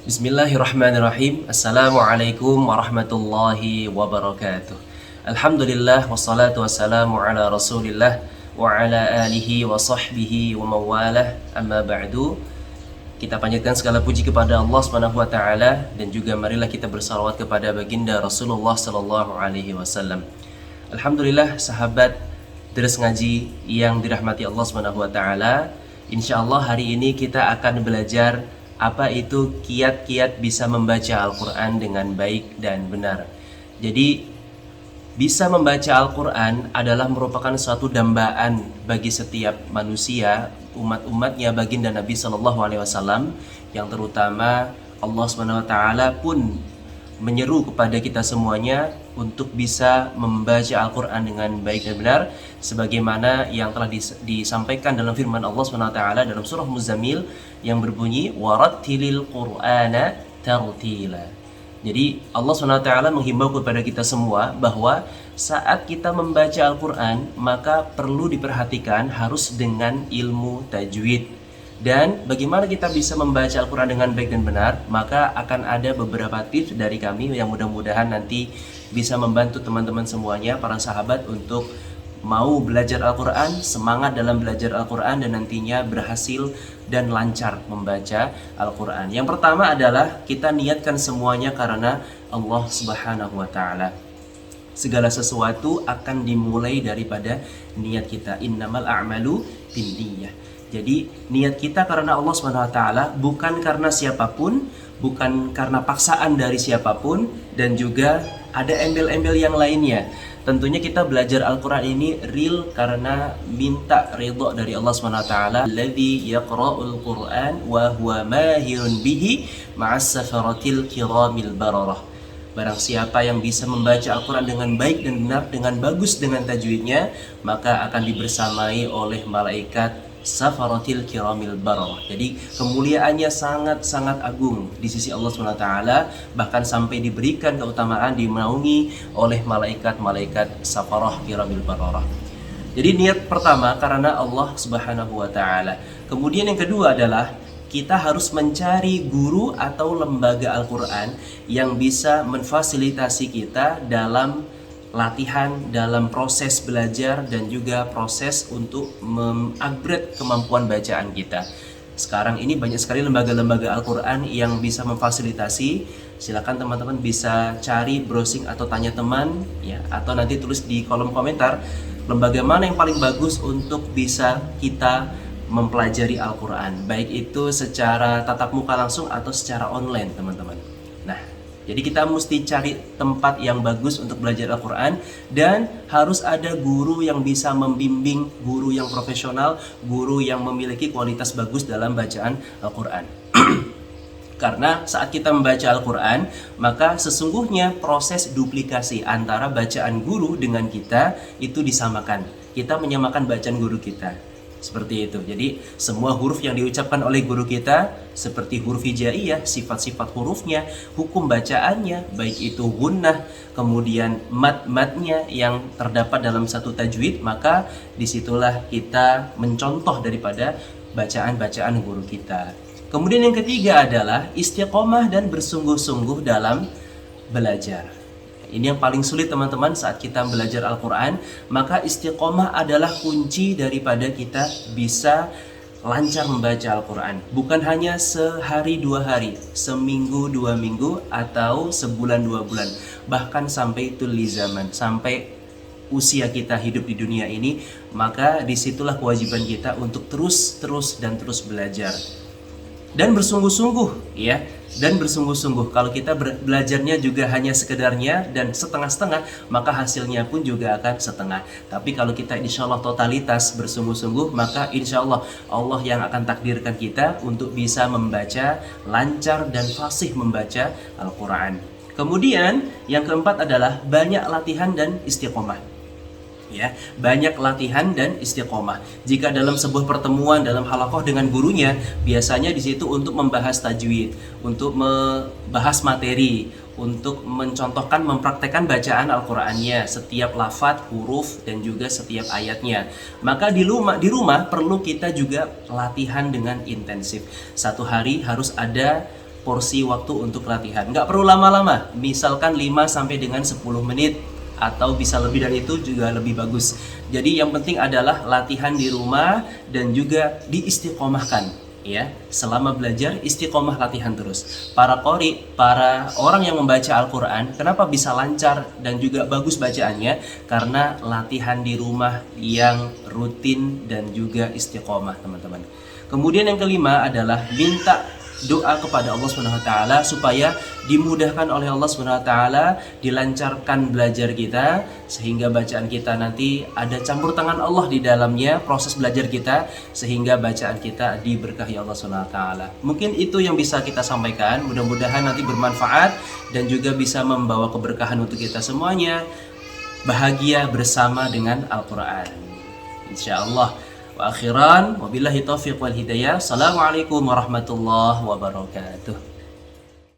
Bismillahirrahmanirrahim. Assalamualaikum warahmatullahi wabarakatuh. Alhamdulillah wassalatu wassalamu ala Rasulillah wa ala alihi wa sahbihi wa mawalah. Amma ba'du. Kita panjatkan segala puji kepada Allah Subhanahu wa taala dan juga marilah kita bersalawat kepada baginda Rasulullah sallallahu alaihi wasallam. Alhamdulillah sahabat terus ngaji yang dirahmati Allah Subhanahu wa taala. Insyaallah hari ini kita akan belajar apa itu kiat-kiat bisa membaca Al-Quran dengan baik dan benar. Jadi bisa membaca Al-Quran adalah merupakan suatu dambaan bagi setiap manusia, umat-umatnya baginda Nabi Shallallahu Alaihi Wasallam, yang terutama Allah Subhanahu Wa Taala pun menyeru kepada kita semuanya untuk bisa membaca Al-Quran dengan baik dan benar, sebagaimana yang telah disampaikan dalam firman Allah Subhanahu Wa Taala dalam surah Muzammil yang berbunyi warattilil Qur'ana tartila. Jadi Allah Subhanahu Wa Taala menghimbau kepada kita semua bahwa saat kita membaca Al-Quran maka perlu diperhatikan harus dengan ilmu tajwid. Dan bagaimana kita bisa membaca Al-Quran dengan baik dan benar, maka akan ada beberapa tips dari kami yang mudah-mudahan nanti bisa membantu teman-teman semuanya, para sahabat, untuk mau belajar Al-Quran, semangat dalam belajar Al-Quran, dan nantinya berhasil dan lancar membaca Al-Quran. Yang pertama adalah kita niatkan semuanya karena Allah Subhanahu wa Ta'ala. Segala sesuatu akan dimulai daripada niat kita. Innamal a'malu binniyah. Jadi niat kita karena Allah Subhanahu wa Ta'ala, bukan karena siapapun, bukan karena paksaan dari siapapun, dan juga ada embel-embel yang lainnya. Tentunya kita belajar Al-Quran ini real karena minta ridho dari Allah Subhanahu wa Ta'ala. Alladzi yaqra'ul Qur'an wa huwa mahirun bihi ma'as safaratil kiramil bararah. Barang siapa yang bisa membaca Al-Quran dengan baik dan benar, dengan bagus dengan tajwidnya, maka akan dibersamai oleh malaikat safaratil kiramil bararah. Jadi kemuliaannya sangat-sangat agung di sisi Allah SWT, bahkan sampai diberikan keutamaan dinaungi oleh malaikat-malaikat safarah kiramil bararah. Jadi niat pertama karena Allah Subhanahu wa Ta'ala. Kemudian yang kedua adalah kita harus mencari guru atau lembaga Al-Quran yang bisa memfasilitasi kita dalam latihan, dalam proses belajar, dan juga proses untuk mengupgrade kemampuan bacaan kita. Sekarang ini banyak sekali lembaga-lembaga Al-Quran yang bisa memfasilitasi. Silakan teman-teman bisa cari, browsing, atau tanya teman ya, atau nanti tulis di kolom komentar lembaga mana yang paling bagus untuk bisa kita mempelajari Al-Quran, baik itu secara tatap muka langsung atau secara online, teman-teman. Nah, jadi kita mesti cari tempat yang bagus untuk belajar Al-Quran, dan harus ada guru yang bisa membimbing, guru yang profesional, guru yang memiliki kualitas bagus dalam bacaan Al-Quran. Karena saat kita membaca Al-Quran, maka sesungguhnya proses duplikasi antara bacaan guru dengan kita itu disamakan. Kita menyamakan bacaan guru kita. Seperti itu. Jadi semua huruf yang diucapkan oleh guru kita, seperti huruf hijaiyah, sifat-sifat hurufnya, hukum bacaannya, baik itu gunnah, kemudian mat-matnya yang terdapat dalam satu tajwid, maka disitulah kita mencontoh daripada bacaan-bacaan guru kita. Kemudian yang ketiga adalah istiqomah dan bersungguh-sungguh dalam belajar. Ini yang paling sulit, teman-teman, saat kita belajar Al-Quran. Maka istiqomah adalah kunci daripada kita bisa lancar membaca Al-Quran. Bukan hanya sehari dua hari, seminggu dua minggu, atau sebulan dua bulan, bahkan sampai tuli zaman, sampai usia kita hidup di dunia ini. Maka disitulah kewajiban kita untuk terus belajar dan bersungguh-sungguh, ya. Dan bersungguh-sungguh. Kalau kita belajarnya juga hanya sekedarnya dan setengah-setengah, maka hasilnya pun juga akan setengah. Tapi kalau kita insya Allah totalitas bersungguh-sungguh, maka insya Allah Allah yang akan takdirkan kita untuk bisa membaca lancar dan fasih membaca Al-Quran. Kemudian yang keempat adalah banyak latihan dan istiqomah. Ya, banyak latihan dan istiqomah. Jika dalam sebuah pertemuan dalam halaqah dengan gurunya, biasanya di situ untuk membahas tajwid, untuk membahas materi, untuk mencontohkan, mempraktekkan bacaan Al-Qur'annya, setiap lafadz, huruf, dan juga setiap ayatnya. Maka di rumah perlu kita juga latihan dengan intensif. Satu hari harus ada porsi waktu untuk latihan. Nggak perlu lama-lama, misalkan 5 sampai dengan 10 menit atau bisa lebih dari itu juga lebih bagus. Jadi yang penting adalah latihan di rumah dan juga diistiqomahkan, ya. Selama belajar istiqomah latihan terus. Para qori, para orang yang membaca Al-Qur'an, kenapa bisa lancar dan juga bagus bacaannya? Karena latihan di rumah yang rutin dan juga istiqomah, teman-teman. Kemudian yang kelima adalah minta doa kepada Allah Subhanahu wa taala supaya dimudahkan oleh Allah Subhanahu wa taala, dilancarkan belajar kita sehingga bacaan kita nanti ada campur tangan Allah di dalamnya proses belajar kita sehingga bacaan kita diberkahi Allah Subhanahu wa taala. Mungkin itu yang bisa kita sampaikan, mudah-mudahan nanti bermanfaat dan juga bisa membawa keberkahan untuk kita semuanya, bahagia bersama dengan Al-Qur'an. Insyaallah. Wa akhiran, wabillahi taufiq wal hidayah. Assalamualaikum warahmatullahi wabarakatuh.